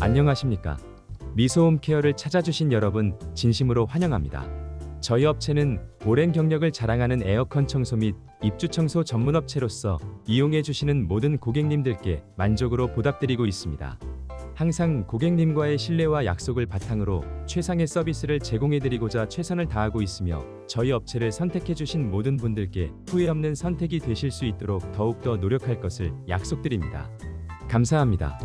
안녕하십니까? 미소홈케어를 찾아주신 여러분 진심으로 환영합니다. 저희 업체는 오랜 경력을 자랑하는 에어컨 청소 및 입주 청소 전문 업체로서 이용해 주시는 모든 고객님들께 만족으로 보답드리고 있습니다. 항상 고객님과의 신뢰와 약속을 바탕으로 최상의 서비스를 제공해 드리고자 최선을 다하고 있으며 저희 업체를 선택해 주신 모든 분들께 후회 없는 선택이 되실 수 있도록 더욱더 노력할 것을 약속드립니다. 감사합니다.